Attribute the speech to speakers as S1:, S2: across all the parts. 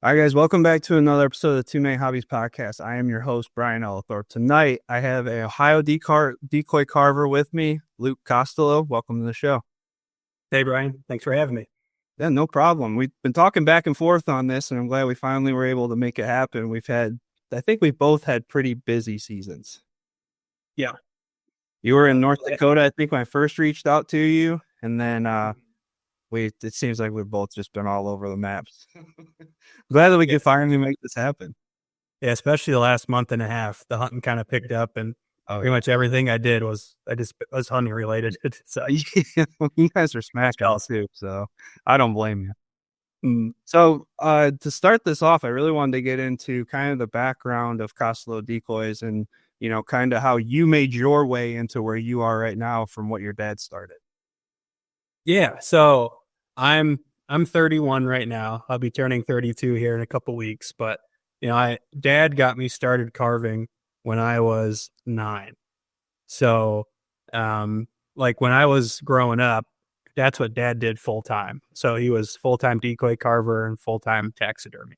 S1: All right, guys, welcome back to another episode of the Too Many Hobbies podcast. I am your host, Brian Ellithorpe. Tonight, I have a Ohio decoy carver with me, Luke Costilow. Welcome to the show.
S2: Hey, Brian. Thanks for having me.
S1: Yeah, no problem. We've been talking back and forth on this, and I'm glad we finally were able to make it happen. I think we've both had pretty busy seasons.
S2: Yeah.
S1: You were in North Dakota, I think, when I first reached out to you, and then it seems like we've both just been all over the maps. Glad that we could finally make this happen.
S2: Yeah, especially the last month and a half, the hunting kind of picked up, and pretty much everything I did was hunting related. So
S1: you guys are smacked out too, so I don't blame you. So to start this off, I really wanted to get into kind of the background of Costilow Decoys and, you know, kind of how you made your way into where you are right now from what your dad started.
S2: Yeah, so I'm 31 right now. I'll be turning 32 here in a couple weeks, but Dad got me started carving when I was 9. So like when I was growing up, that's what Dad did full time. So he was full-time decoy carver and full-time taxidermy.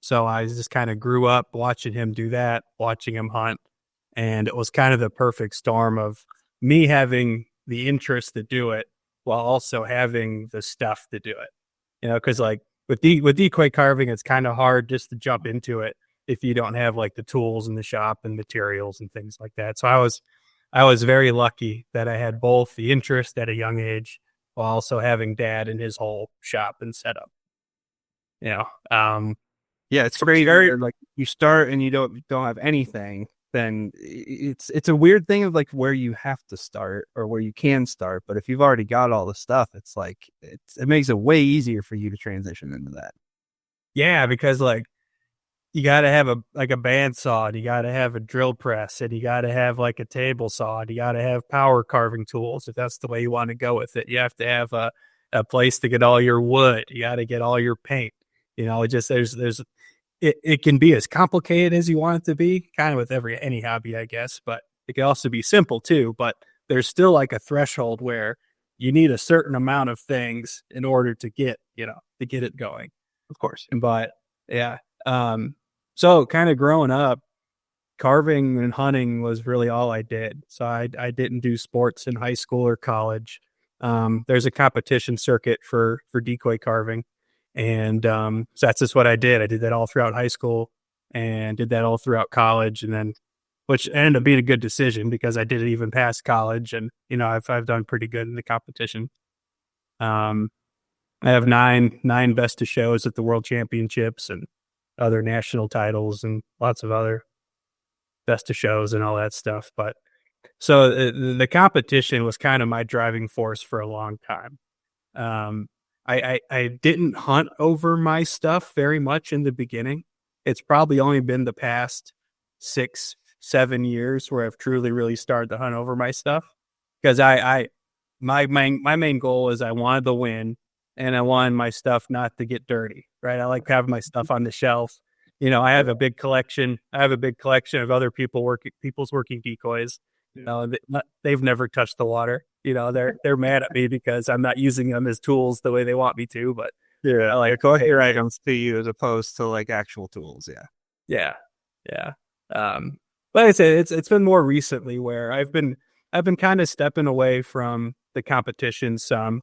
S2: So I just kind of grew up watching him do that, watching him hunt, and it was kind of the perfect storm of me having the interest to do it while also having the stuff to do it. Because like with decoy carving, it's kind of hard just to jump into it if you don't have like the tools in the shop and materials and things like that. So I was very lucky that I had both the interest at a young age while also having Dad in his whole shop and setup. Yeah,
S1: it's great. Like you start and you don't have anything, then it's a weird thing of like where you have to start or where you can start. But if you've already got all the stuff, it's like it makes it way easier for you to transition into that.
S2: Yeah, because like you got to have a bandsaw, and you got to have a drill press, and you got to have like a table saw, and you got to have power carving tools if that's the way you want to go with it. You have to have a place to get all your wood. You got to get all your paint. It can be as complicated as you want it to be, kind of with any hobby, I guess, but it can also be simple too. But there's still like a threshold where you need a certain amount of things in order to get it going.
S1: Of course.
S2: But yeah. So kind of growing up, carving and hunting was really all I did. So I didn't do sports in high school or college. There's a competition circuit for decoy carving. And so that's just what I did. I did that all throughout high school and did that all throughout college, and then which ended up being a good decision because I did it even past college, and I've done pretty good in the competition. I have nine best of shows at the World Championships and other national titles and lots of other best of shows and all that stuff. But so the competition was kind of my driving force for a long time. I didn't hunt over my stuff very much in the beginning. It's probably only been the past 6-7 years where I've truly really started to hunt over my stuff, because my main goal is I wanted to win, and I wanted my stuff not to get dirty, right? I like having my stuff on the shelf. I have a big collection. I have a big collection of other people's working decoys. They've never touched the water. They're mad at me because I'm not using them as tools the way they want me to. But
S1: yeah, like Decoy items to you as opposed to like actual tools.
S2: Yeah. But I say it's been more recently where I've been kind of stepping away from the competition some,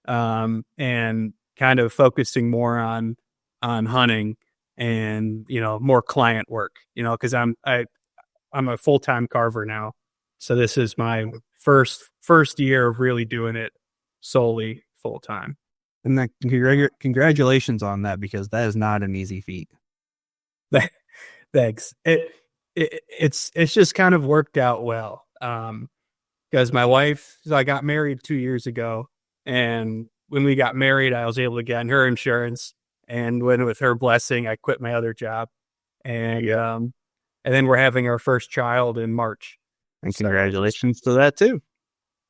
S2: and kind of focusing more on hunting and more client work. Because I'm a full-time carver now. So this is my first year of really doing it solely full time.
S1: And then congratulations on that, because that is not an easy feat.
S2: Thanks. It's just kind of worked out well. Because my wife, so I got married 2 years ago, and when we got married, I was able to get her insurance, and with her blessing, I quit my other job, and then we're having our first child in March.
S1: And congratulations to that too.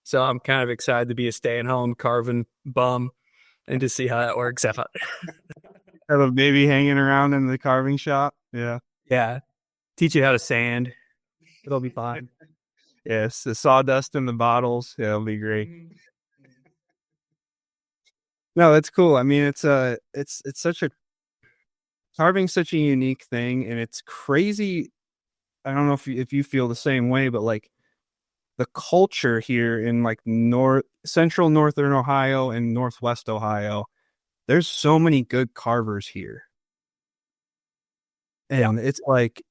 S2: So I'm kind of excited to be a stay-at-home carving bum and to see how that works out.
S1: Have a baby hanging around in the carving shop. Yeah.
S2: Teach you how to sand. It'll be fine.
S1: Yes, the sawdust in the bottles. Yeah, it'll be great. No, it's cool. I mean, it's such a carving's such a unique thing, and it's crazy. I don't know if you feel the same way, but like the culture here in like central northern Ohio and northwest Ohio, there's so many good carvers here. And it's like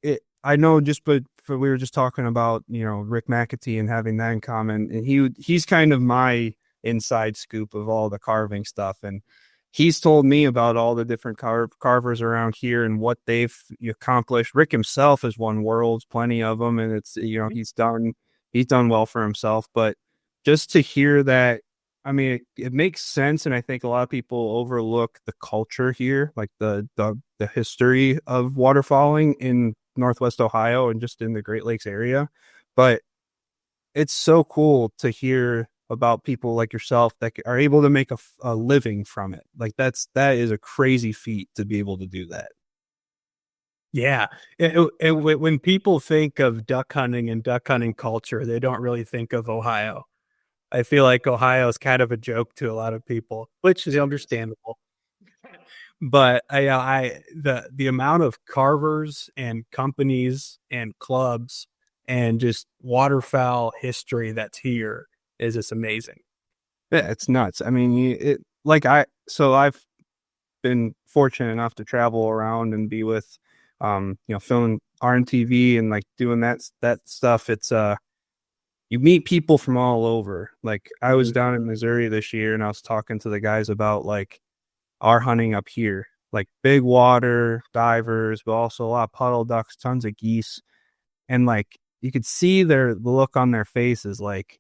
S1: I know but we were just talking about, Rick McAtee and having that in common. And he's kind of my inside scoop of all the carving stuff. And he's told me about all the different carvers around here and what they've accomplished. Rick himself has won worlds, plenty of them. And it's, he's done well for himself. But just to hear that, I mean, it makes sense. And I think a lot of people overlook the culture here, like the history of waterfowling in Northwest Ohio and just in the Great Lakes area. But it's so cool to hear about people like yourself that are able to make a living from it. Like that is a crazy feat to be able to do that.
S2: Yeah. When people think of duck hunting and duck hunting culture, they don't really think of Ohio. I feel like Ohio is kind of a joke to a lot of people, which is understandable. But the amount of carvers and companies and clubs and just waterfowl history that's here is just amazing.
S1: Yeah, it's nuts. I mean, I've been fortunate enough to travel around and be with, filming RNTV and like doing that stuff. It's you meet people from all over. Like I was down in Missouri this year and I was talking to the guys about like our hunting up here, like big water divers, but also a lot of puddle ducks, tons of geese. And like you could see the look on their faces, like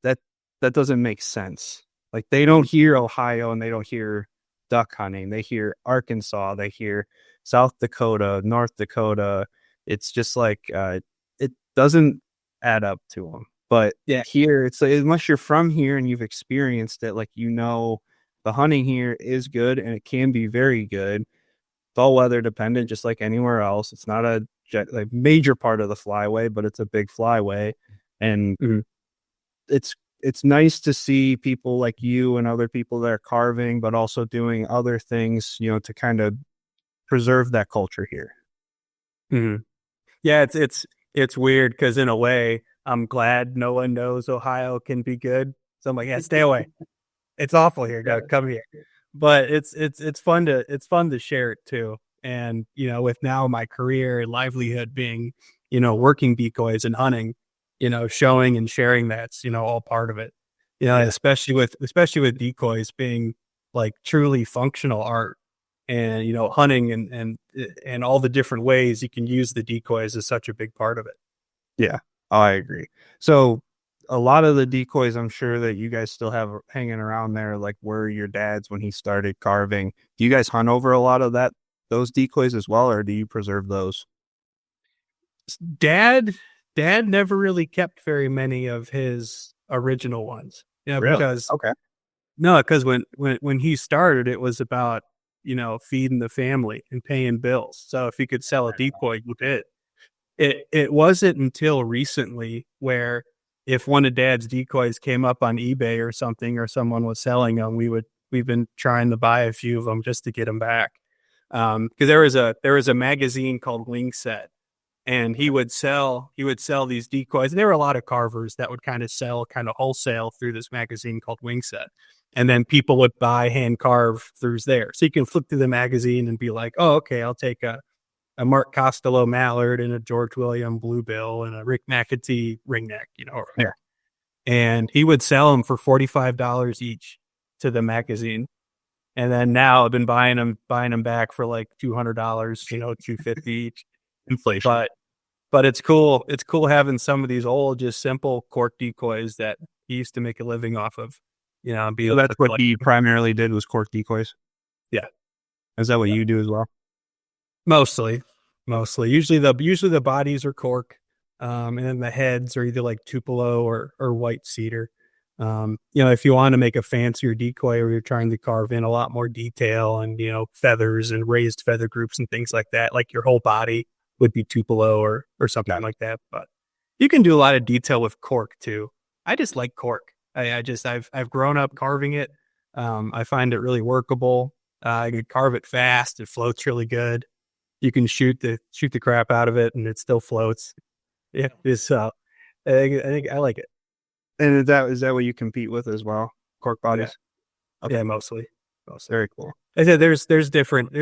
S1: that doesn't make sense. Like they don't hear Ohio and they don't hear duck hunting. They hear Arkansas, they hear South Dakota, North Dakota. It's just like it doesn't add up to them. But here it's like, unless you're from here and you've experienced it, like the hunting here is good and it can be very good. It's all weather dependent, just like anywhere else. It's not a major part of the flyway, but it's a big flyway. And it's nice to see people like you and other people that are carving, but also doing other things, to kind of preserve that culture here.
S2: Mm-hmm. Yeah, it's weird because in a way, I'm glad no one knows Ohio can be good. So I'm like, yeah, stay away. It's awful here. Gotta come here. But it's fun to share it too. And with now my career and livelihood being, working decoys and hunting, showing and sharing that's all part of it. Especially with decoys being like truly functional art, and hunting and all the different ways you can use the decoys is such a big part of it.
S1: Yeah, I agree. So a lot of the decoys I'm sure that you guys still have hanging around there, like were your dad's when he started carving. Do you guys hunt over a lot of those decoys as well, or do you preserve those?
S2: Dad never really kept very many of his original ones.
S1: Really?
S2: Because
S1: okay.
S2: No, because when he started, it was about feeding the family and paying bills. So if he could sell a decoy, he did. It wasn't until recently where if one of Dad's decoys came up on eBay or something, or someone was selling them, we've been trying to buy a few of them just to get them back. Because there was a magazine called Wing Set, and he would sell these decoys. And there were a lot of carvers that would kind of sell kind of wholesale through this magazine called Wing Set. And then people would buy hand carve through there. So you can flip through the magazine and be like, oh, okay, I'll take a Mark Costilow mallard and a George William bluebill and a Rick McAtee ringneck, And he would sell them for $45 each to the magazine. And then now I've been buying them back for like $200, $250 each.
S1: Inflation.
S2: But it's cool. It's cool having some of these old, just simple cork decoys that he used to make a living off of.
S1: So that's what he primarily did, was cork decoys.
S2: Yeah.
S1: Is that what you do as well?
S2: Mostly. Usually the bodies are cork, and then the heads are either like Tupelo or white cedar. If you want to make a fancier decoy, or you're trying to carve in a lot more detail and feathers and raised feather groups and things like that, like your whole body would be Tupelo or something like that. But you can do a lot of detail with cork too. I just like cork. I've grown up carving it. I find it really workable. You can carve it fast. It floats really good. You can shoot the crap out of it, and it still floats. Yeah, it's I think I like it.
S1: And is that what you compete with as well? Cork bodies?
S2: Yeah,
S1: Okay.
S2: yeah, mostly.
S1: Very cool.
S2: I said there's different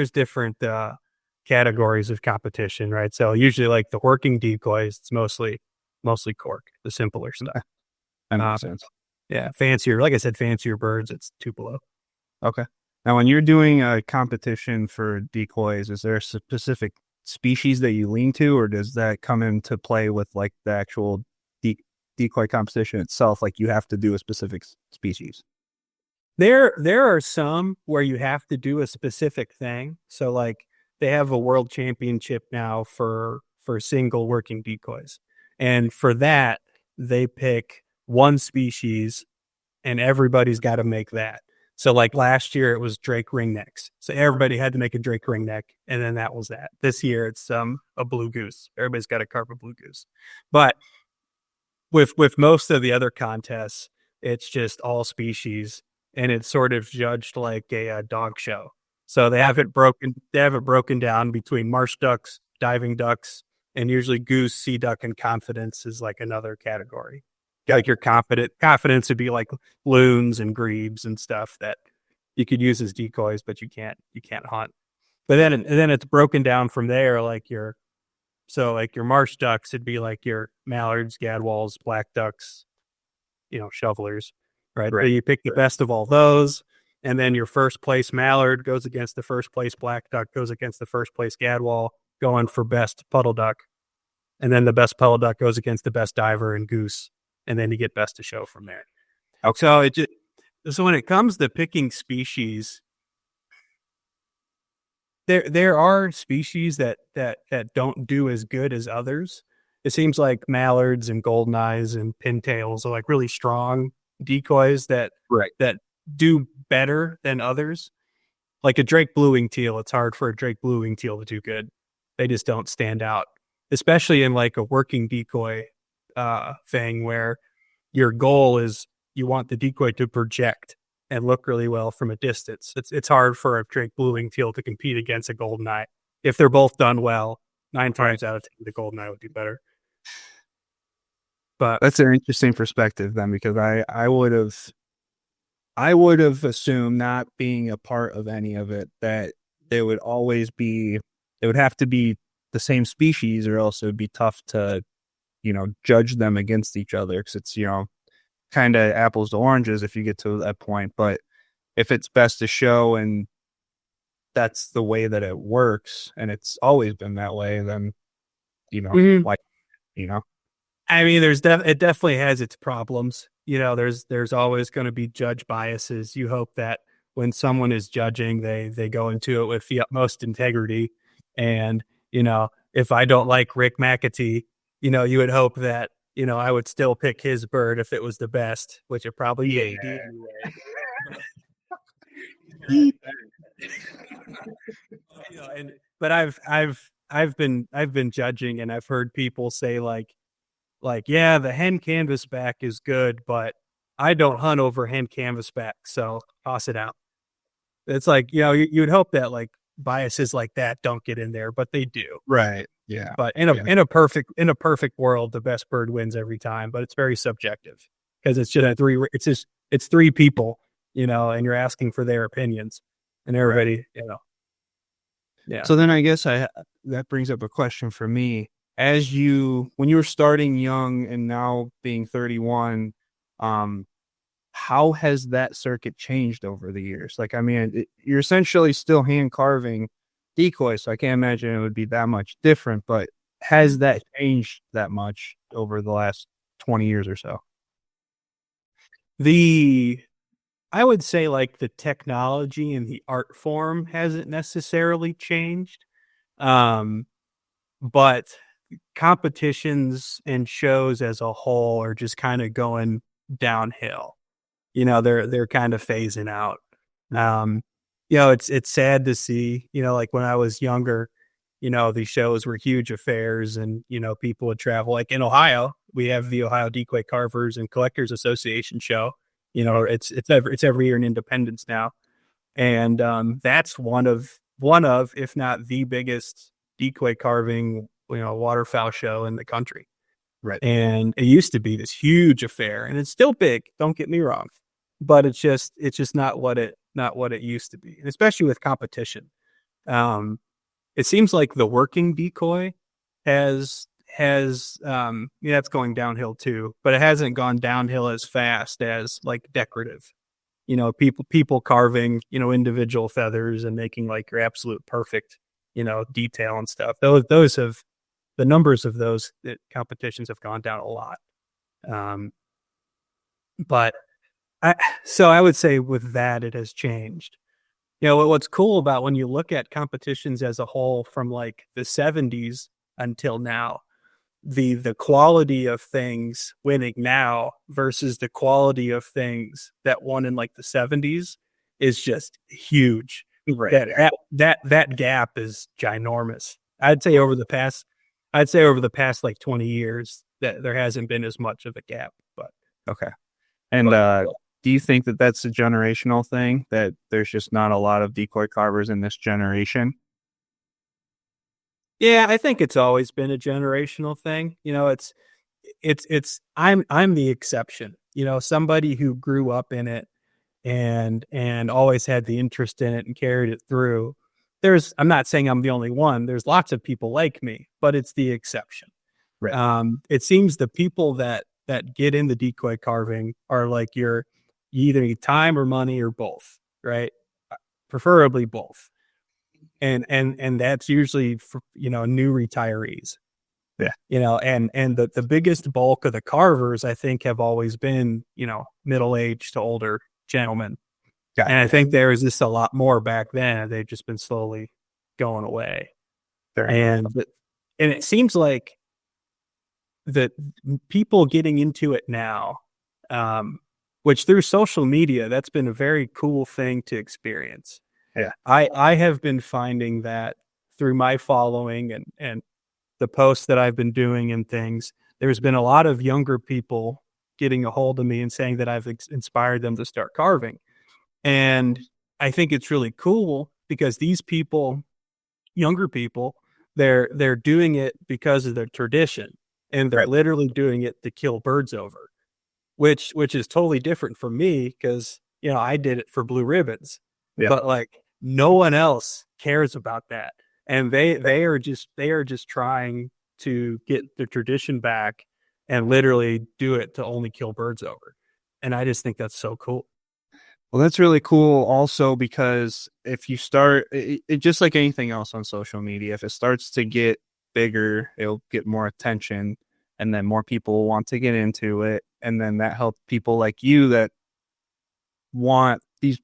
S2: categories of competition, right? So usually like the working decoys, it's mostly cork, the simpler stuff.
S1: That makes sense.
S2: Yeah, fancier, like I said, fancier birds, it's Tupelo.
S1: Okay. Now, when you're doing a competition for decoys, is there a specific species that you lean to, or does that come into play with like the actual decoy competition itself? Like you have to do a specific species.
S2: There are some where you have to do a specific thing. So like they have a world championship now for single working decoys. And for that, they pick one species and everybody's got to make that. So like last year it was Drake ringnecks. So everybody had to make a Drake ringneck, and then that was that. This year it's a blue goose. Everybody's got to carve a blue goose. But with most of the other contests, it's just all species, and it's sort of judged like a dog show. So they have it broken down between marsh ducks, diving ducks, and usually goose, sea duck, and confidence is like another category. Like your confidence would be like loons and grebes and stuff that you could use as decoys, but you can't hunt. But then it's broken down from there. Like your marsh ducks, it'd be like your mallards, gadwalls, black ducks, shovelers, right? So you pick the best of all those, and then your first place mallard goes against the first place black duck, goes against the first place gadwall, going for best puddle duck, and then the best puddle duck goes against the best diver and goose. And then you get best of show from there. Okay. So when it comes to picking species, there are species that don't do as good as others. It seems like mallards and goldeneyes and pintails are like really strong decoys that do better than others. Like a Drake blue-winged teal, it's hard for a Drake blue-winged teal to do good. They just don't stand out, especially in like a working decoy thing where your goal is you want the decoy to project and look really well from a distance. It's hard for a Drake blue-winged teal to compete against a goldeneye. If they're both done well, 9 times out of 10, the goldeneye would do better. But
S1: that's an interesting perspective then, because I would have assumed, not being a part of any of it, that it would have to be the same species, or else it would be tough to judge them against each other, because it's kind of apples to oranges if you get to that point. But if it's best to show and that's the way that it works, and it's always been that way, then like
S2: I mean, it definitely has its problems. There's always going to be judge biases. You hope that when someone is judging, they go into it with the utmost integrity. And if I don't like Rick McAtee, you would hope that, I would still pick his bird if it was the best, which it probably is. But I've been judging, and I've heard people say like, yeah, the hen canvasback is good, but I don't hunt over hen canvasback, so toss it out. It's like, you'd hope that like biases like that don't get in there, but they do.
S1: Right. Yeah.
S2: But in a perfect world, the best bird wins every time. But it's very subjective, because it's just it's three people, and you're asking for their opinions, and everybody, yeah.
S1: So then I guess that brings up a question for me. When you were starting young and now being 31, how has that circuit changed over the years? Like, I mean, you're essentially still hand carving decoys, so I can't imagine it would be that much different, but has that changed that much over the last 20 years or so?
S2: I would say like the technology and the art form hasn't necessarily changed. But competitions and shows as a whole are just kind of going downhill. They're kind of phasing out. It's sad to see, like when I was younger, these shows were huge affairs, and, people would travel. Like in Ohio, we have the Ohio Decoy Carvers and Collectors Association show. It's every year in Independence now. And that's one of, if not the biggest decoy carving, waterfowl show in the country.
S1: Right.
S2: And it used to be this huge affair, and it's still big, don't get me wrong, but it's just not what it used to be. And especially with competition. It seems like the working decoy has it's going downhill too, but it hasn't gone downhill as fast as like decorative. People carving, individual feathers and making like your absolute perfect, detail and stuff. Those have, the numbers of those competitions have gone down a lot. But I would say with that, it has changed. What's cool about when you look at competitions as a whole from like the 70s until now, the quality of things winning now versus the quality of things that won in like the 70s is just huge.
S1: Right.
S2: That gap is ginormous. I'd say over the past like 20 years that there hasn't been as much of a gap. But
S1: okay. And do you think that that's a generational thing, that there's just not a lot of decoy carvers in this generation?
S2: Yeah, I think it's always been a generational thing. I'm the exception. Somebody who grew up in it and always had the interest in it and carried it through. I'm not saying I'm the only one. There's lots of people like me, but it's the exception.
S1: Right.
S2: It seems the people that get into decoy carving are like you either need time or money or both, right? Preferably both. And that's usually for, new retirees.
S1: Yeah.
S2: And the biggest bulk of the carvers, I think, have always been, middle-aged to older gentlemen.
S1: Got
S2: and
S1: it.
S2: I think there was just a lot more back then. They've just been slowly going away.
S1: Fair
S2: and it seems like that people getting into it now, which through social media, that's been a very cool thing to experience.
S1: Yeah.
S2: I have been finding that through my following and the posts that I've been doing and things, there's been a lot of younger people getting a hold of me and saying that I've inspired them to start carving. And I think it's really cool because these people, younger people, they're doing it because of their tradition, and they're literally doing it to kill birds over, which is totally different from me because, I did it for blue ribbons.
S1: Yeah.
S2: But like no one else cares about that. And they are just trying to get the tradition back and literally do it to only kill birds over. And I just think that's so cool.
S1: Well, that's really cool also because if you start it just like anything else on social media, if it starts to get bigger, it'll get more attention, and then more people will want to get into it. And then that helps people like you that want these,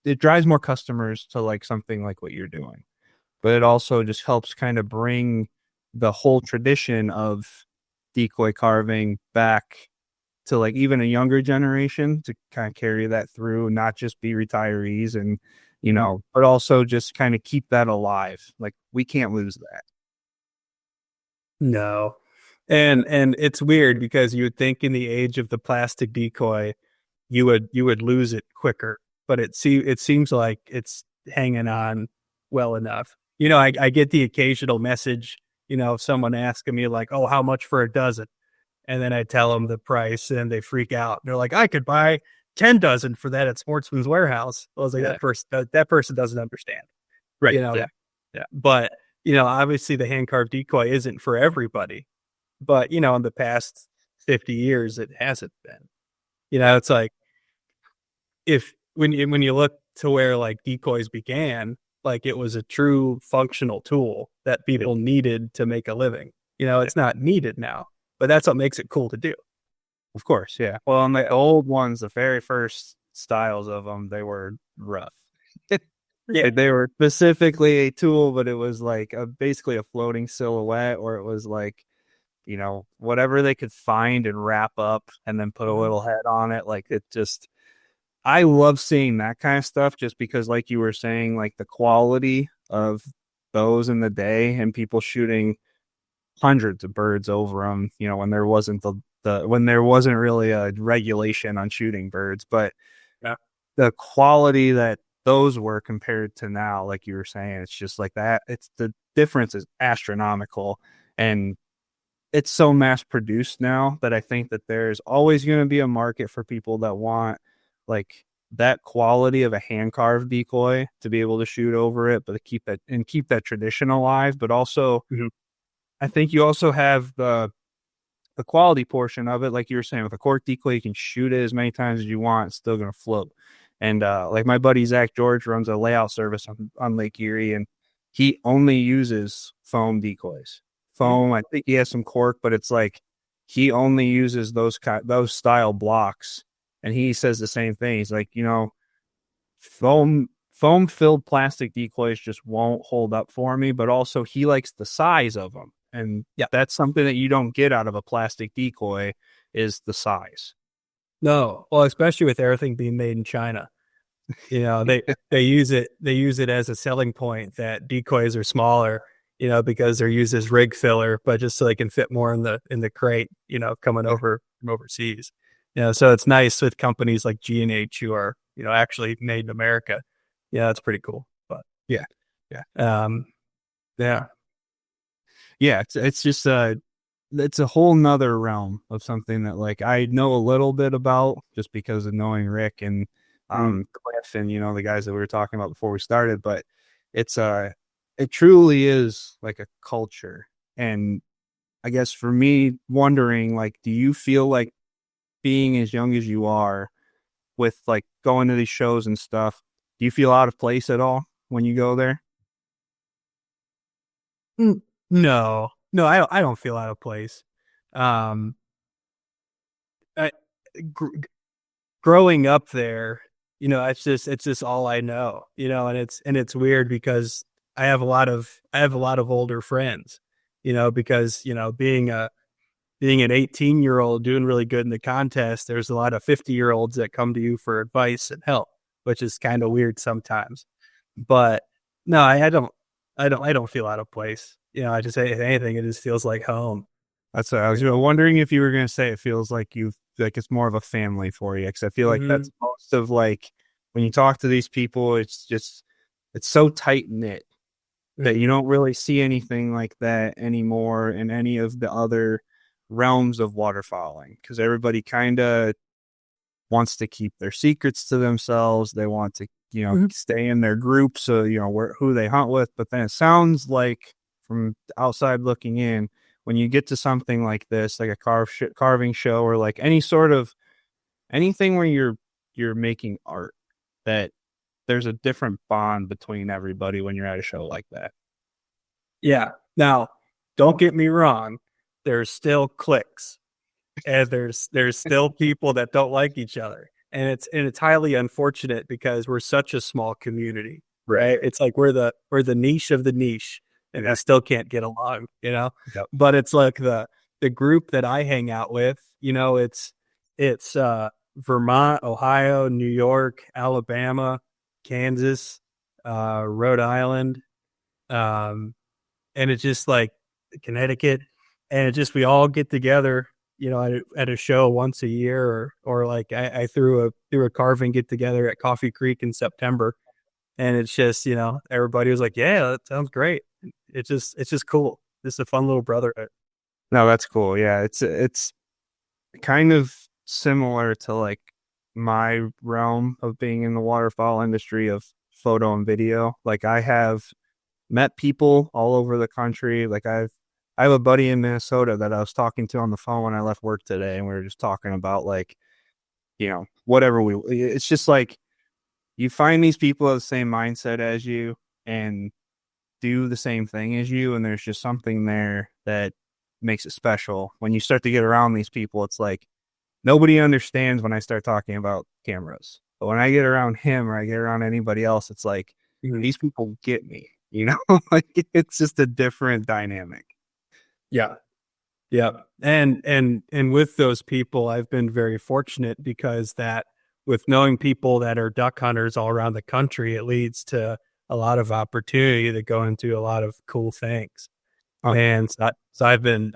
S1: it drives more customers to like something like what you're doing. But it also just helps kind of bring the whole tradition of decoy carving back to like even a younger generation to kind of carry that through, not just be retirees and, but also just kind of keep that alive. Like we can't lose that.
S2: No. And it's weird because you would think in the age of the plastic decoy, you would lose it quicker, but it seems like it's hanging on well enough. I get the occasional message, someone asking me like, "Oh, how much for a dozen?" And then I tell them the price and they freak out. They're like, "I could buy 10 dozen for that at Sportsman's Warehouse." I was like, that person doesn't understand.
S1: Right.
S2: Yeah. But, obviously the hand carved decoy isn't for everybody, but, in the past 50 years, it hasn't been. It's like when you look to where like decoys began, like it was a true functional tool that people needed to make a living. It's not needed now, but that's what makes it cool to do.
S1: Of course. Yeah. Well, on the old ones, the very first styles of them, they were rough.
S2: Yeah.
S1: They were specifically a tool, but it was like basically a floating silhouette, or it was like, whatever they could find and wrap up and then put a little head on it. Like it just, I love seeing that kind of stuff just because like you were saying, like the quality of those in the day and people shooting hundreds of birds over them, when there wasn't when there wasn't really a regulation on shooting birds, but the quality that those were compared to now. Like you were saying, it's just like that. It's the difference is astronomical, and it's so mass produced now that I think that there's always going to be a market for people that want like that quality of a hand carved decoy to be able to shoot over it, but to keep that tradition alive. But also, I think you also have the quality portion of it, like you were saying, with a cork decoy, you can shoot it as many times as you want. It's still going to float. And like my buddy Zach George runs a layout service on Lake Erie, and he only uses foam decoys. Foam, I think he has some cork, but it's like he only uses those style blocks. And he says the same thing. He's like, foam filled plastic decoys just won't hold up for me, but also he likes the size of them. And that's something that you don't get out of a plastic decoy is the size.
S2: No, well, especially with everything being made in China, they use it as a selling point that decoys are smaller, because they're used as rig filler, but just so they can fit more in the crate, coming over from overseas. So it's nice with companies like G&H who are, actually made in America. Yeah, that's pretty cool. But
S1: yeah. It's just it's a whole nother realm of something that like I know a little bit about just because of knowing Rick and Cliff and the guys that we were talking about before we started. But it truly is like a culture. And I guess for me, wondering, like, do you feel like being as young as you are with like going to these shows and stuff, do you feel out of place at all when you go there?
S2: No, I don't feel out of place. Growing up there, it's just all I know, and it's weird because I have a lot of older friends, because, being an 18-year-old doing really good in the contest, there's a lot of 50-year-olds that come to you for advice and help, which is kind of weird sometimes. But no, I don't feel out of place. I just say, if anything, it just feels like home.
S1: That's what I was wondering if you were going to say it feels like it's more of a family for you. Cause I feel like that's most of like, when you talk to these people, it's so tight knit that you don't really see anything like that anymore in any of the other realms of waterfowling. Cause everybody kind of wants to keep their secrets to themselves. They want to, stay in their group. So, who they hunt with, but then it sounds like from outside looking in, when you get to something like this, like a carving show or like anything where you're making art, that there's a different bond between everybody when you're at a show like that.
S2: Yeah. Now, don't get me wrong. There's still cliques, and there's still people that don't like each other. And it's highly unfortunate because we're such a small community, right? It's like we're the niche of the niche, and I still can't get along, Yep. But it's like the group that I hang out with, it's Vermont, Ohio, New York, Alabama, Kansas, Rhode Island, and it's just like Connecticut, and it just, we all get together, at a show once a year, or like I threw a carving get together at Coffee Creek in September, and it's just, everybody was like, yeah, that sounds great. It's just cool. This is a fun little brotherhood.
S1: No, that's cool. Yeah, it's kind of similar to like my realm of being in the waterfowl industry of photo and video. Like I have met people all over the country. Like I have a buddy in Minnesota that I was talking to on the phone when I left work today, and we were just talking about like, whatever it's just like you find these people have the same mindset as you and do the same thing as you, and there's just something there that makes it special. When you start to get around these people, it's like nobody understands when I start talking about cameras. But when I get around him or I get around anybody else, it's like these people get me, like it's just a different dynamic.
S2: Yeah. Yeah. And with those people, I've been very fortunate because that with knowing people that are duck hunters all around the country, it leads to a lot of opportunity to go into a lot of cool things. And so I've been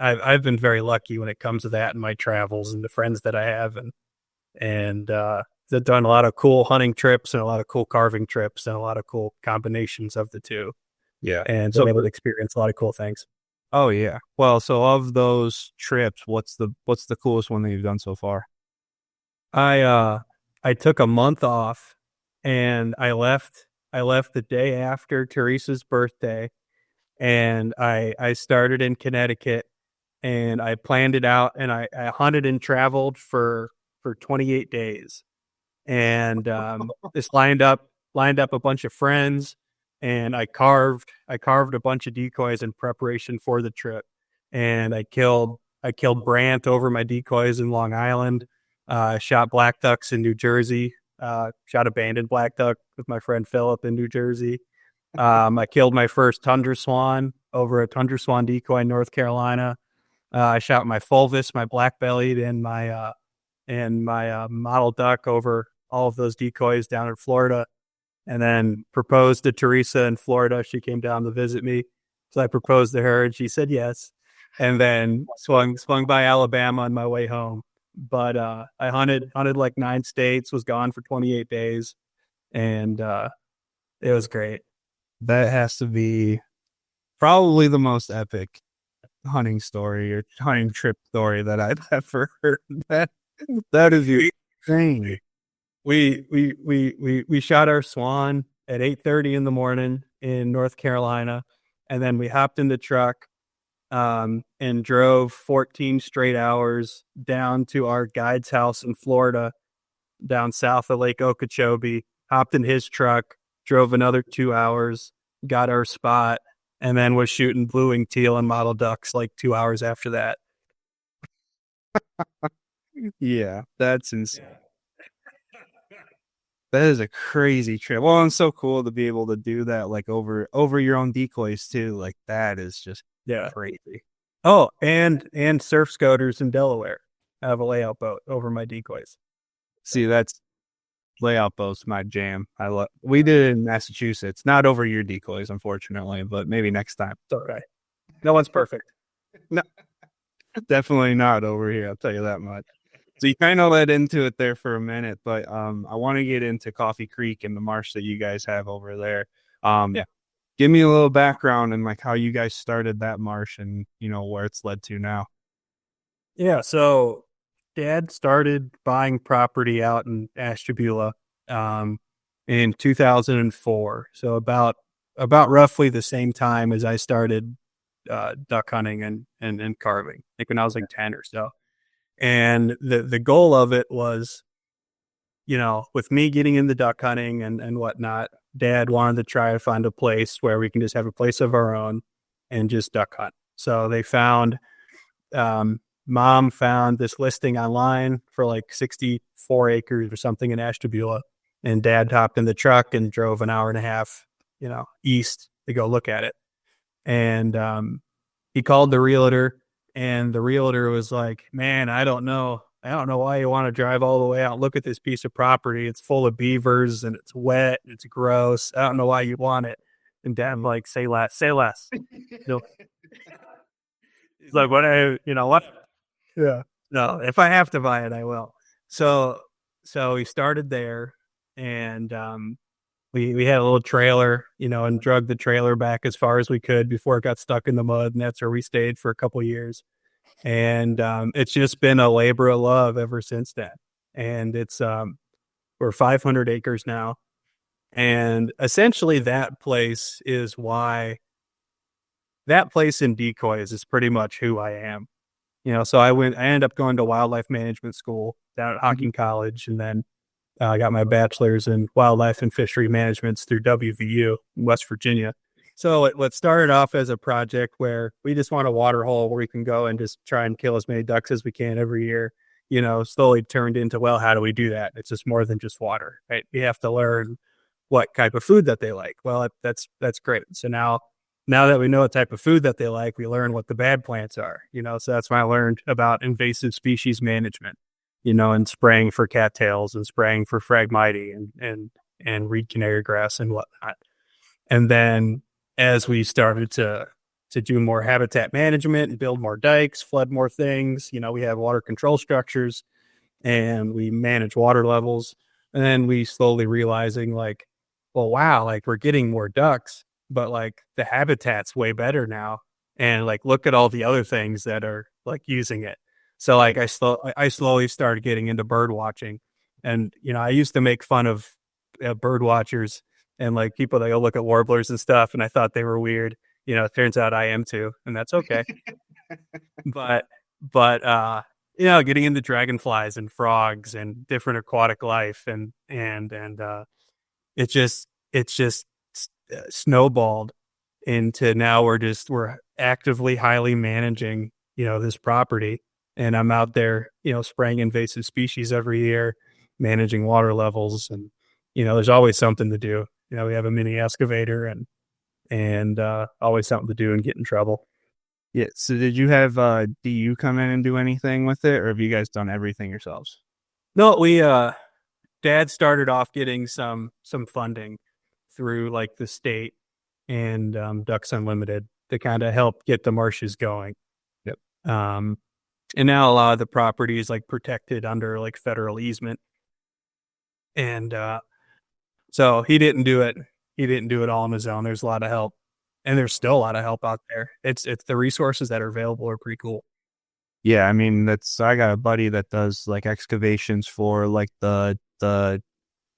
S2: very lucky when it comes to that in my travels and the friends that I have. And and they've done a lot of cool hunting trips and a lot of cool carving trips and a lot of cool combinations of the two.
S1: Yeah.
S2: And been able to experience a lot of cool things.
S1: Oh yeah. Well, so of those trips, what's the coolest one that you've done so far?
S2: I took a month off and I left the day after Teresa's birthday, and I started in Connecticut, and I planned it out, and I hunted and traveled for 28 days, and just lined up a bunch of friends, and I carved a bunch of decoys in preparation for the trip, and I killed brant over my decoys in Long Island. Shot black ducks in New Jersey. Shot a banded black duck with my friend Philip in New Jersey. I killed my first tundra swan over a tundra swan decoy in North Carolina. I shot my fulvus, my black bellied, and my model duck over all of those decoys down in Florida, and then proposed to Teresa in Florida. She came down to visit me, so I proposed to her, and she said yes. And then swung by Alabama on my way home. But I hunted like 9 states, was gone for 28 days, and it was great.
S1: That has to be probably the most epic hunting story or hunting trip story that I've ever heard. That is insane.
S2: We shot our swan at 8:30 in the morning in North Carolina, and then we hopped in the truck and drove 14 straight hours down to our guide's house in Florida, down south of Lake Okeechobee, hopped in his truck, drove another 2 hours, got our spot, and then was shooting blue-winged teal and model ducks like 2 hours after that.
S1: Yeah, that's insane. That is a crazy trip. Well, it's so cool to be able to do that, like over your own decoys too. Like that is just crazy.
S2: Oh, and surf scoters in Delaware. I have a layout boat over my decoys.
S1: See, that's layout boat's my jam. We did it in Massachusetts, not over your decoys, unfortunately, but maybe next time.
S2: It's all right. No one's perfect.
S1: No, definitely not over here. I'll tell you that much. So you kind of led into it there for a minute, but I want to get into Coffee Creek and the marsh that you guys have over there. Give me a little background and like how you guys started that marsh and where it's led to now.
S2: Yeah, so Dad started buying property out in Ashtabula in 2004. So about roughly the same time as I started duck hunting and carving, I think when I was like 10 or so. And the goal of it was, with me getting into duck hunting and whatnot, Dad wanted to try to find a place where we can just have a place of our own and just duck hunt. So they found, Mom found this listing online for like 64 acres or something in Ashtabula, and Dad hopped in the truck and drove an hour and a half, east to go look at it. And he called the realtor. And the realtor was like, man, I don't know why you want to drive all the way out and look at this piece of property. It's full of beavers and it's wet. And it's gross. I don't know why you want it. And Dad's like, say less. He's like, what? Yeah. No, if I have to buy it, I will. So we started there, and we had a little trailer, and drug the trailer back as far as we could before it got stuck in the mud. And that's where we stayed for a couple of years. And it's just been a labor of love ever since then. And it's we're 500 acres now. And essentially that place in decoys is pretty much who I am. So I ended up going to wildlife management school down at Hocking College, and then I got my bachelor's in wildlife and fishery management through WVU in West Virginia. So it started off as a project where we just want a water hole where we can go and just try and kill as many ducks as we can every year. Slowly turned into, well, how do we do that? It's just more than just water, right? You have to learn what type of food that they like. Well, that's great. So now that we know what type of food that they like, we learn what the bad plants are. So that's when I learned about invasive species management. And spraying for cattails and spraying for Phragmites and reed canary grass and whatnot. And then as we started to do more habitat management and build more dikes, flood more things, we have water control structures. and we manage water levels. And then we slowly realizing like, well, wow, like we're getting more ducks, but like the habitat's way better now. And like, look at all the other things that are like using it. So like I slowly started getting into bird watching. And, I used to make fun of bird watchers and like people that go look at warblers and stuff. And I thought they were weird. It turns out I am too, and that's okay. but, getting into dragonflies and frogs and different aquatic life and it just snowballed into now we're actively highly managing, this property. And I'm out there, spraying invasive species every year, managing water levels. And, there's always something to do. We have a mini excavator and always something to do and get in trouble.
S1: Yeah. So did you have DU come in and do anything with it, or have you guys done everything yourselves?
S2: No, Dad started off getting some funding through like the state and Ducks Unlimited to kind of help get the marshes going.
S1: Yep.
S2: And now a lot of the property is like protected under like federal easement. And so he didn't do it. He didn't do it all on his own. There's a lot of help. And there's still a lot of help out there. It's the resources that are available are pretty cool.
S1: Yeah, I mean I got a buddy that does like excavations for like the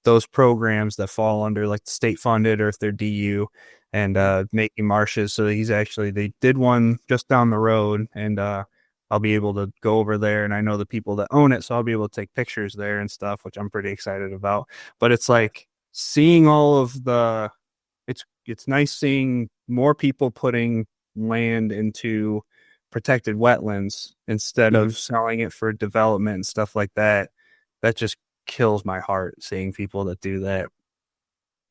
S1: those programs that fall under like the state funded or if they're DU and making marshes. So they did one just down the road, and I'll be able to go over there, and I know the people that own it, so I'll be able to take pictures there and stuff, which I'm pretty excited about. But it's like seeing all of the it's nice seeing more people putting land into protected wetlands instead of selling it for development and stuff like that. That just kills my heart, seeing people that do that.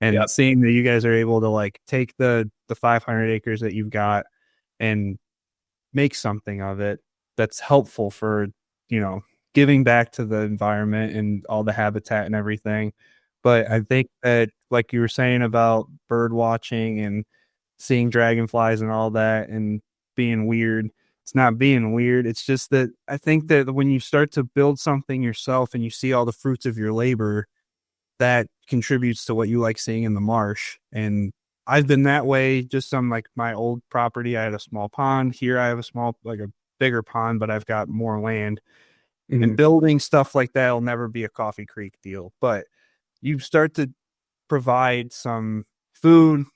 S1: And seeing that you guys are able to like take the 500 acres that you've got and make something of it that's helpful for, giving back to the environment and all the habitat and everything. But I think that, like you were saying about bird watching and seeing dragonflies and all that and being weird, it's not being weird. It's just that I think that when you start to build something yourself and you see all the fruits of your labor, that contributes to what you like seeing in the marsh. And I've been that way just on like my old property. I had a small pond. Here I have a bigger pond, but I've got more land. And building stuff like that will never be a Coffee Creek deal. But you start to provide some food,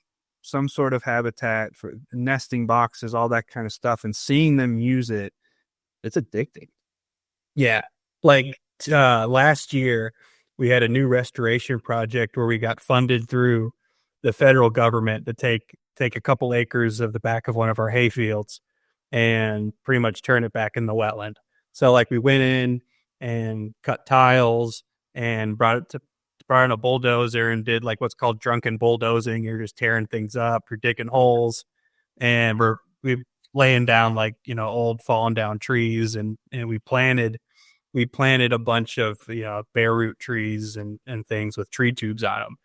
S1: some sort of habitat for nesting boxes, all that kind of stuff, and seeing them use it, it's addicting.
S2: Yeah. Like last year, we had a new restoration project where we got funded through the federal government to take a couple acres of the back of one of our hay fields and pretty much turn it back in the wetland. So like we went in and cut tiles and brought in a bulldozer and did like what's called drunken bulldozing. You're just tearing things up, you're digging holes, and we laying down like, old fallen down trees, and we planted a bunch of bare root trees and things with tree tubes on them.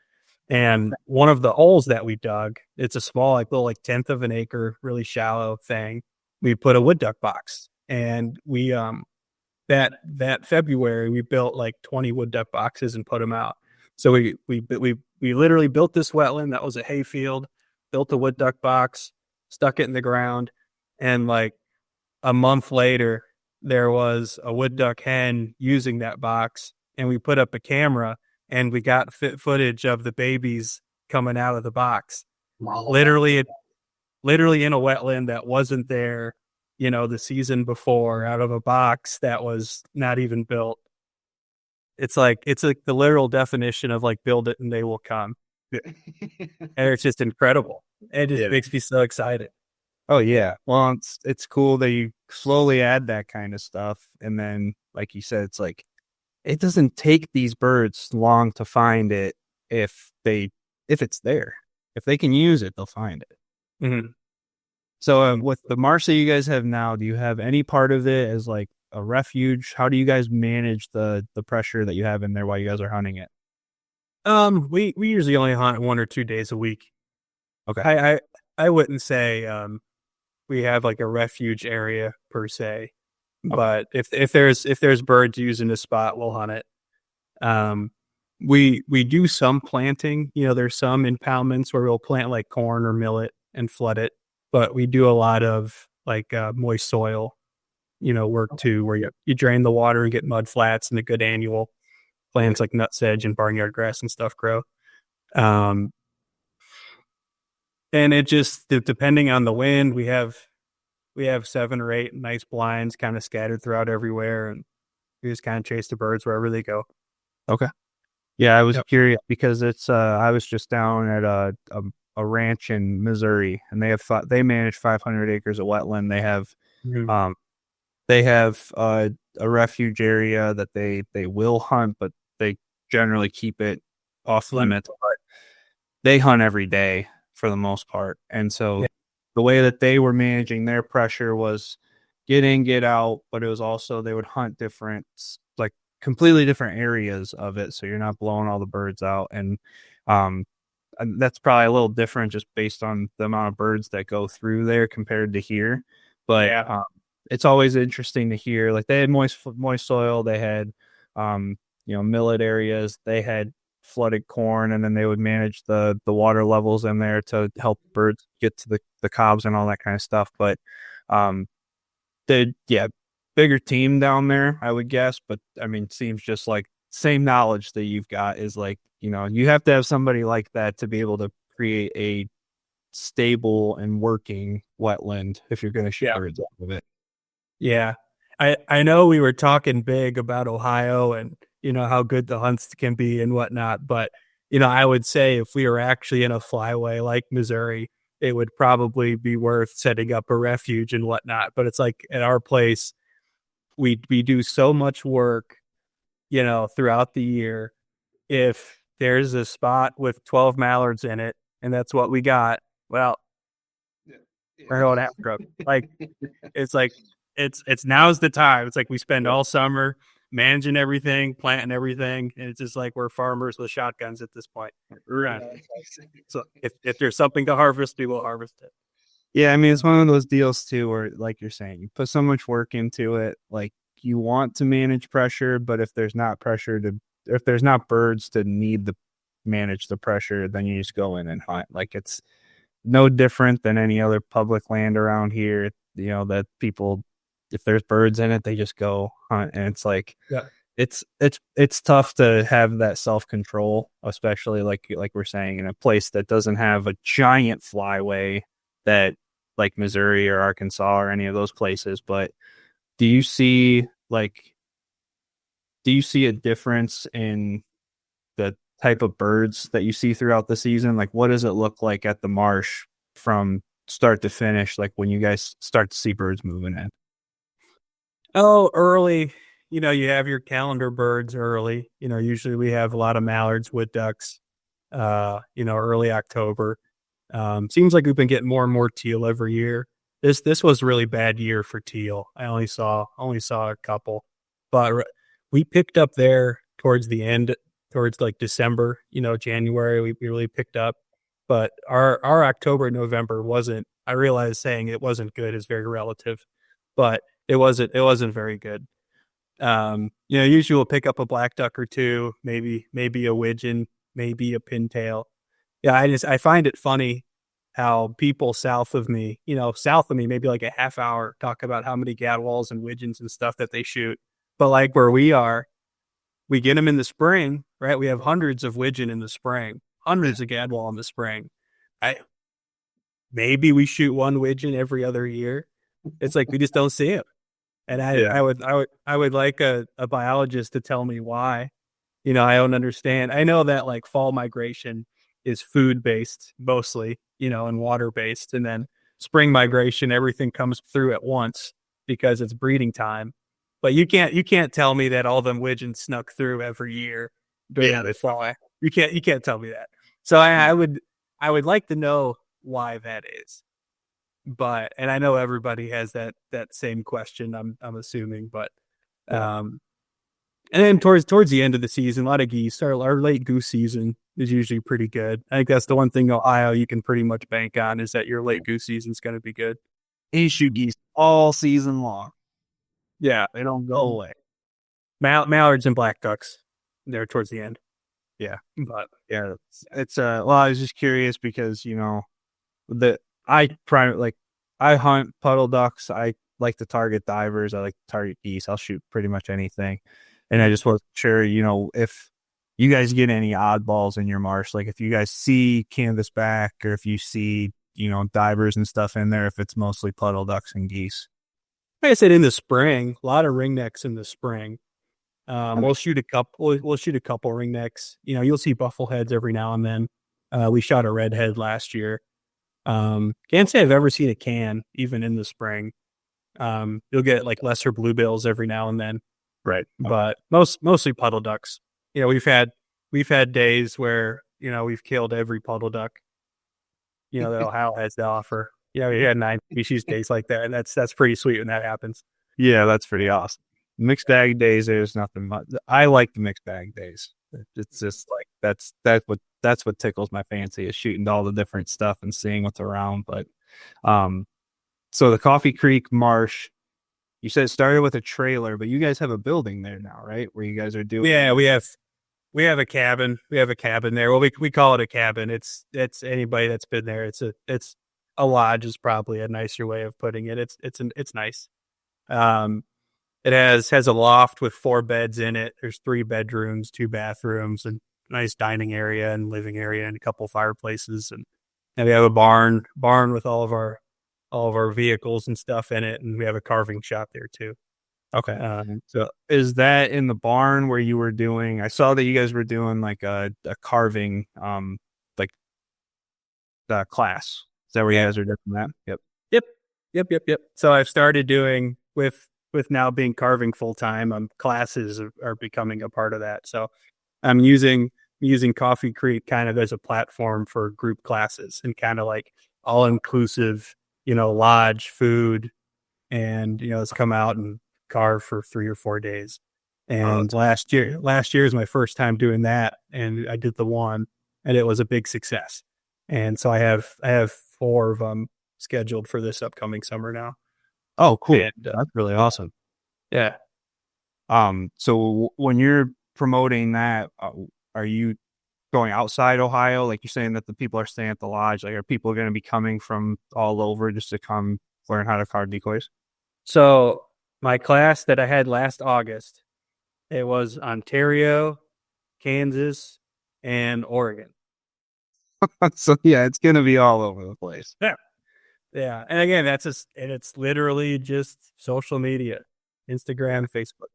S2: And one of the holes that we dug, it's a small, like little, like 1/10 of an acre, really shallow thing. We put a wood duck box, and we that February we built like 20 wood duck boxes and put them out. So we literally built this wetland that was a hay field, built a wood duck box, stuck it in the ground, and like a month later, there was a wood duck hen using that box, and we put up a camera and we got footage of the babies coming out of the box. Literally in a wetland that wasn't there, the season before, out of a box that was not even built. It's like the literal definition of like build it and they will come. And it's just incredible. It just makes me so excited.
S1: Oh yeah. Well, it's cool that you slowly add that kind of stuff. And then, like you said, it's like, it doesn't take these birds long to find it if it's there. If they can use it, they'll find it.
S2: Mm-hmm.
S1: So with the marsh that you guys have now, do you have any part of it as like a refuge? How do you guys manage the pressure that you have in there while you guys are hunting it?
S2: We usually only hunt 1 or 2 days a week.
S1: Okay.
S2: I wouldn't say we have like a refuge area per se. But if there's birds using the spot, we'll hunt it. We do some planting. There's some impoundments where we'll plant like corn or millet and flood it. But we do a lot of like moist soil, work too, where you drain the water and get mud flats and a good annual plants like nutsedge and barnyard grass and stuff grow. And it just depending on the wind, we have 7 or 8 nice blinds kind of scattered throughout everywhere, and we just kind of chase the birds wherever they go.
S1: Okay. Yeah, I was curious because it's I was just down at a ranch in Missouri, and they manage 500 acres of wetland. They have a refuge area that they will hunt, but they generally keep it off limits. But they hunt every day for the most part, and so the way that they were managing their pressure was get in, get out, but it was also they would hunt different, like completely different areas of it, so you're not blowing all the birds out, and that's probably a little different just based on the amount of birds that go through there compared to here. But it's always interesting to hear, like they had moist soil, they had millet areas, they had flooded corn, and then they would manage the water levels in there to help birds get to the cobs and all that kind of stuff. But bigger team down there, I would guess. But I mean, seems just like same knowledge that you've got is like, you have to have somebody like that to be able to create a stable and working wetland if you're going to shoot birds off of it.
S2: Yeah. I know we were talking big about Ohio and, how good the hunts can be and whatnot. But, I would say if we were actually in a flyway like Missouri, it would probably be worth setting up a refuge and whatnot. But it's like at our place, we do so much work, throughout the year. If there's a spot with 12 mallards in it and that's what we got, well, we're going after them. Like, it's like, it's now's the time. It's like we spend all summer managing everything, planting everything, and it's just like we're farmers with shotguns at this point. So if there's something to harvest, we will harvest it.
S1: Yeah, I mean, it's one of those deals too where, like you're saying, you put so much work into it, like you want to manage pressure, but if there's not birds to manage the pressure, then you just go in and hunt. Like it's no different than any other public land around here, that people, if there's birds in it, they just go hunt. And it's like, it's tough to have that self-control, especially like we're saying, in a place that doesn't have a giant flyway that like Missouri or Arkansas or any of those places. But do you see a difference in the type of birds that you see throughout the season? Like, what does it look like at the marsh from start to finish? Like when you guys start to see birds moving in?
S2: Oh, early, you have your calendar birds early. Usually we have a lot of mallards, wood ducks, early October. Seems like we've been getting more and more teal every year. This was a really bad year for teal. I only saw a couple, but we picked up there towards the end, towards like December, January, we really picked up. But our October, November wasn't, I realize saying it wasn't good is very relative, but it wasn't very good. Usually we'll pick up a black duck or two, maybe a widgeon, maybe a pintail. Yeah, I find it funny how people south of me, maybe like a half hour, talk about how many gadwalls and widgeons and stuff that they shoot. But like where we are, we get them in the spring, right? We have hundreds of widgeon in the spring, hundreds of gadwall in the spring. Maybe we shoot one widgeon every other year. It's like we just don't see it. And I would like a biologist to tell me why. I don't understand. I know that like fall migration is food based mostly, and water based, and then spring migration, everything comes through at once because it's breeding time. But you can't tell me that all them widgeons snuck through every year during the fall. You can't tell me that. So I would like to know why that is. But, and I know everybody has that same question, I'm assuming, but and then towards the end of the season, a lot of geese. Our late goose season is usually pretty good. I think that's the one thing Ohio you can pretty much bank on, is that your late goose season is going to be good.
S1: You shoot geese all season long.
S2: Yeah.
S1: They don't go away.
S2: Mallards and black ducks there towards the end.
S1: Yeah.
S2: But
S1: Yeah, it's well, I was just curious because, the I hunt puddle ducks. I like to target divers. I like to target geese. I'll shoot pretty much anything. And I just wasn't sure, if you guys get any oddballs in your marsh, like if you guys see canvasback or if you see, divers and stuff in there, if it's mostly puddle ducks and geese.
S2: like I said, in the spring, a lot of ringnecks in the spring. We'll shoot a couple. We'll shoot a couple ringnecks. You'll see buffleheads every now and then. We shot a redhead last year. Can't say I've ever seen a can even in the spring. You'll get like lesser bluebills every now and then,
S1: Right.
S2: but mostly puddle ducks. We've had days where we've killed every puddle duck. That Ohio has to offer. We had 9 species days like that, and that's pretty sweet when that happens.
S1: Yeah, that's pretty awesome. Mixed bag days, there's nothing much. I like the mixed bag days. It's just like that's what tickles my fancy, is shooting all the different stuff and seeing what's around. But so the Coffee Creek Marsh, you said it started with a trailer, but you guys have a building there now, right? Where you guys are doing.
S2: Yeah, we have a cabin. We have a cabin there. Well, we call it a cabin. It's anybody that's been there. It's a lodge is probably a nicer way of putting it. It's nice. It has a loft with 4 beds in it. There's 3 bedrooms, 2 bathrooms, and a nice dining area and living area and a couple fireplaces. And we have a barn with all of our vehicles and stuff in it. And we have a carving shop there too.
S1: Okay. So is that in the barn where you were doing, I saw that you guys were doing like a carving, like the class. Is that where you guys are doing that?
S2: Yep. So I've started doing with now being carving full time, classes are becoming a part of that. So I'm using Coffee Creek kind of as a platform for group classes and kind of like all inclusive, lodge, food, and let's come out and carve for 3 or 4 days. And last year is my first time doing that, and I did the one, and it was a big success. And so I have 4 of them scheduled for this upcoming summer now.
S1: Oh, cool.
S2: And,
S1: that's really awesome.
S2: Yeah.
S1: So when you're promoting that, are you going outside Ohio? Like you're saying that the people are staying at the lodge. Like, are people going to be coming from all over just to come learn how to carve decoys?
S2: So my class that I had last August, it was Ontario, Kansas, and Oregon.
S1: So yeah, it's going to be all over the place.
S2: Yeah. And again, it's literally just social media, Instagram, Facebook.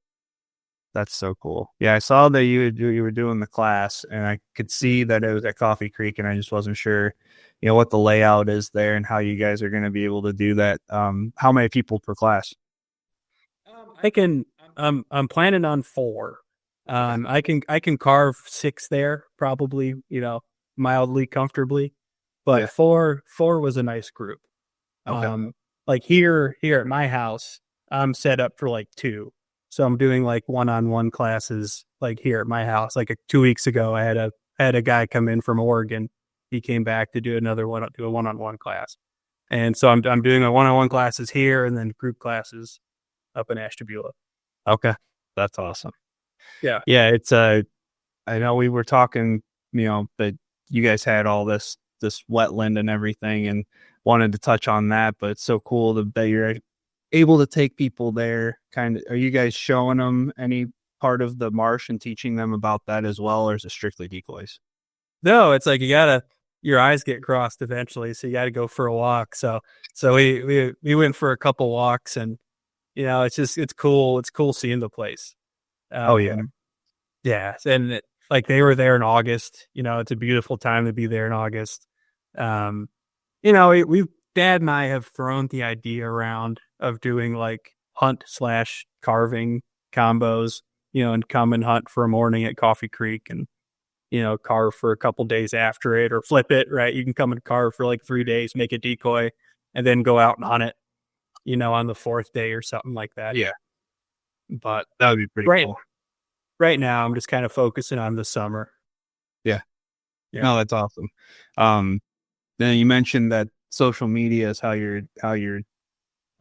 S1: That's so cool. Yeah, I saw that you were doing the class, and I could see that it was at Coffee Creek, and I just wasn't sure, what the layout is there and how you guys are going to be able to do that. How many people per class?
S2: I'm planning on 4. I can carve 6 there, probably, mildly comfortably, but 4 was a nice group.
S1: Okay.
S2: Like here at my house, I'm set up for like 2. So I'm doing like one-on-one classes like here at my house. Like 2 weeks ago, I had a guy come in from Oregon. He came back to do a one-on-one class. And so I'm doing a one-on-one classes here and then group classes up in Ashtabula.
S1: Okay. That's awesome.
S2: Yeah.
S1: Yeah. It's, I know we were talking, that you guys had all this wetland and everything and wanted to touch on that, but it's so cool that you're able to take people there. Are you guys showing them any part of the marsh and teaching them about that as well, or is it strictly decoys?
S2: No, it's like your eyes get crossed eventually, so you got to go for a walk. So we went for a couple walks, and it's cool. It's cool seeing the place. Yeah, and like they were there in August. It's a beautiful time to be there in August. Dad and I have thrown the idea around of doing like hunt/carving combos, and come and hunt for a morning at Coffee Creek and, carve for a couple days after it or flip it, right? You can come and carve for like 3 days, make a decoy, and then go out and hunt it, on the 4th day or something like that.
S1: Yeah.
S2: But
S1: that would be pretty cool.
S2: Right now, I'm just kind of focusing on the summer.
S1: Yeah. No, that's awesome. Then you mentioned that social media is how you're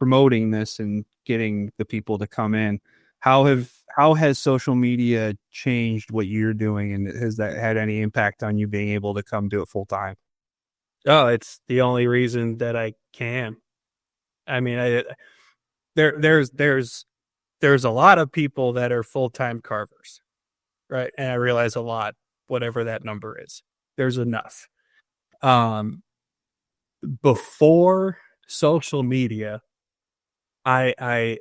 S1: promoting this and getting the people to come in. How has social media changed what you're doing, and has that had any impact on you being able to come do it full time?
S2: Oh, it's the only reason that I can. I mean, there's a lot of people that are full-time carvers, right? And I realize a lot, whatever that number is. There's enough. Before social media, I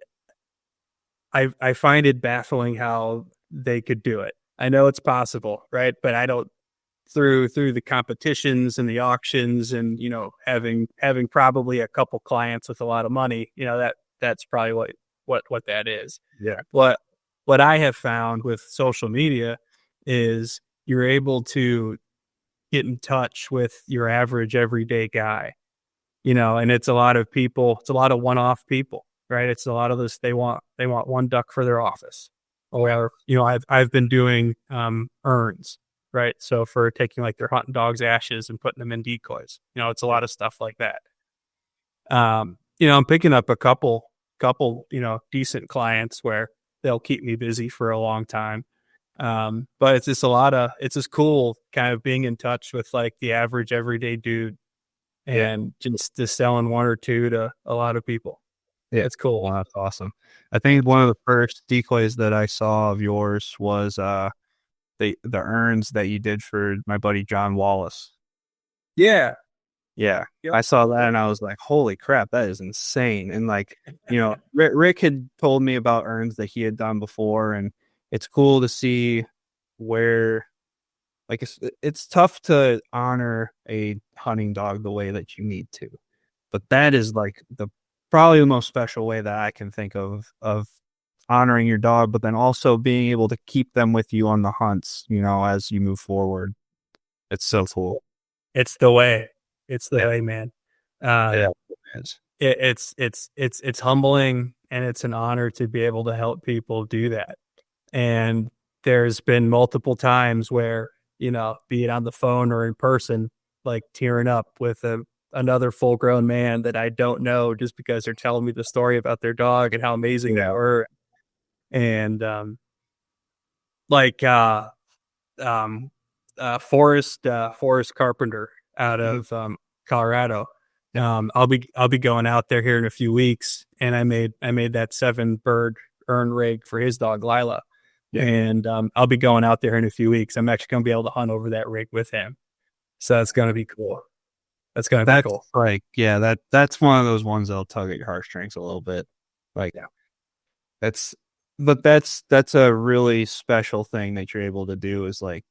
S2: find it baffling how they could do it. I know it's possible, right? But I don't, through the competitions and the auctions, and having probably a couple clients with a lot of money, that's probably what that is.
S1: Yeah.
S2: What I have found with social media is you're able to get in touch with your average everyday guy, and it's a lot of people, it's a lot of one-off people, right? It's a lot of this, they want one duck for their office, or I've been doing urns, right? So for taking like their hunting dog's ashes and putting them in decoys, it's a lot of stuff like that. I'm picking up a couple, decent clients where they'll keep me busy for a long time. But it's just cool kind of being in touch with like the average everyday dude, and just selling one or two to a lot of people.
S1: Yeah,
S2: it's cool.
S1: Well, that's awesome. I think one of the first decoys that I saw of yours was the urns that you did for my buddy John Wallace.
S2: Yeah.
S1: Yeah.
S2: Yep.
S1: I saw that and I was like, holy crap, that is insane. And like, Rick had told me about urns that he had done before, and it's cool to see where, like, it's tough to honor a hunting dog the way that you need to, but that is like probably the most special way that I can think of honoring your dog, but then also being able to keep them with you on the hunts, as you move forward. It's so cool.
S2: It's the way. It's the way, man. It's humbling, and it's an honor to be able to help people do that. And there's been multiple times where, be it on the phone or in person, like tearing up with another full grown man that I don't know, just because they're telling me the story about their dog and how amazing they were. And Forrest Carpenter out of Colorado. I'll be going out there here in a few weeks, and I made that 7-bird urn rig for his dog Lila. Yeah. And I'll be going out there in a few weeks. I'm actually going to be able to hunt over that rig with him. So that's going to be cool. That's going to be cool.
S1: Like, that's one of those ones that'll tug at your heartstrings a little bit. Like, that's a really special thing that you're able to do, is like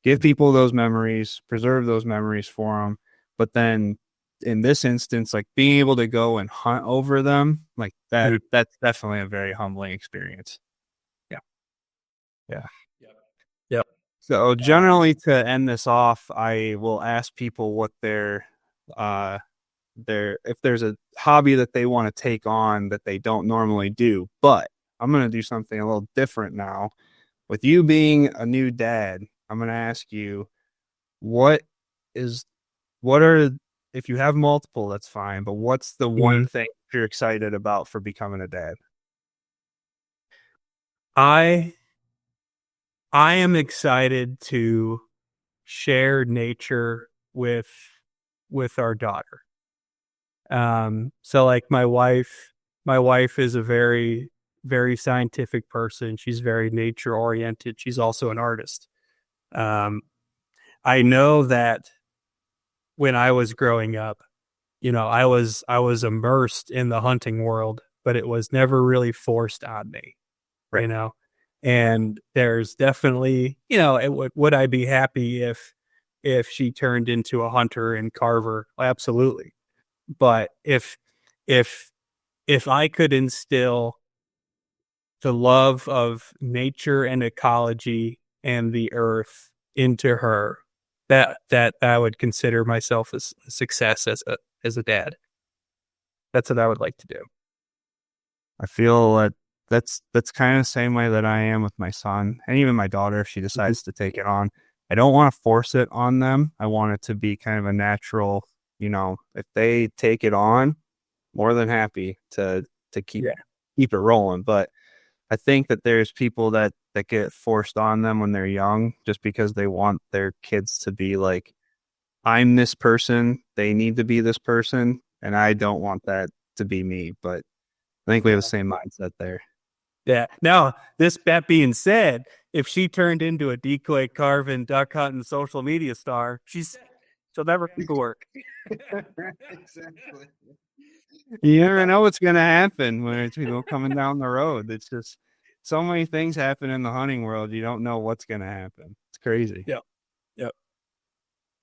S1: give people those memories, preserve those memories for them. But then in this instance, like being able to go and hunt over them, like that's definitely a very humbling experience. Yeah.
S2: Yep.
S1: So generally, to end this off, I will ask people what their if there's a hobby that they want to take on that they don't normally do. But I'm going to do something a little different now. With you being a new dad, I'm going to ask you, if you have multiple, that's fine, but what's the one thing you're excited about for becoming a dad?
S2: I am excited to share nature with our daughter. So like my wife is a very, very scientific person. She's very nature oriented. She's also an artist. I know that when I was growing up, I was immersed in the hunting world, but it was never really forced on me, right. And there's definitely, would I be happy if she turned into a hunter and carver? Absolutely. But if I could instill the love of nature and ecology and the earth into her, that I would consider myself as a success as a dad. That's what I would like to do.
S1: I feel that that's kind of the same way that I am with my son, and even my daughter, if she decides to take it on. I don't want to force it on them. I want it to be kind of a natural, if they take it on, more than happy to keep it rolling. But I think that there's people that get forced on them when they're young just because they want their kids to be like, I'm this person, they need to be this person, and I don't want that to be me. But I think we have the same mindset there.
S2: Yeah. Now, that being said, if she turned into a decoy carving, duck hunting social media star, she'll never work.
S1: Exactly. You never know what's going to happen when it's coming down the road. It's just so many things happen in the hunting world. You don't know what's going to happen. It's crazy.
S2: Yep.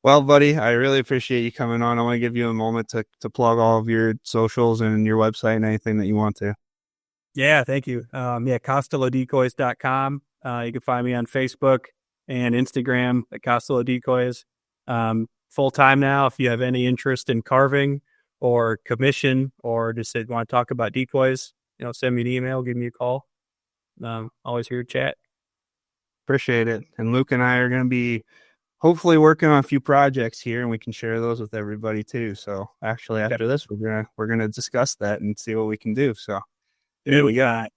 S1: Well, buddy, I really appreciate you coming on. I want to give you a moment to plug all of your socials and your website and anything that you want to.
S2: Yeah, thank you. CostilowDecoys.com. You can find me on Facebook and Instagram at Costilow Decoys. Full time now. If you have any interest in carving or commission or just want to talk about decoys, send me an email, give me a call. Always here to chat.
S1: Appreciate it. And Luke and I are going to be hopefully working on a few projects here, and we can share those with everybody too. So actually, after this, we're gonna discuss that and see what we can do. So
S2: we got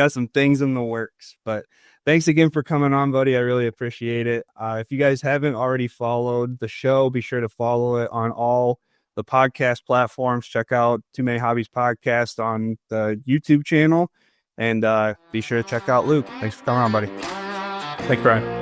S1: some things in the works. But thanks again for coming on, buddy. I really appreciate it. If you guys haven't already followed the show, be sure to follow it on all the podcast platforms. Check out Too Many Hobbies podcast on the YouTube channel, and be sure to check out Luke. Thanks for coming on, buddy.
S2: Thanks, Brian.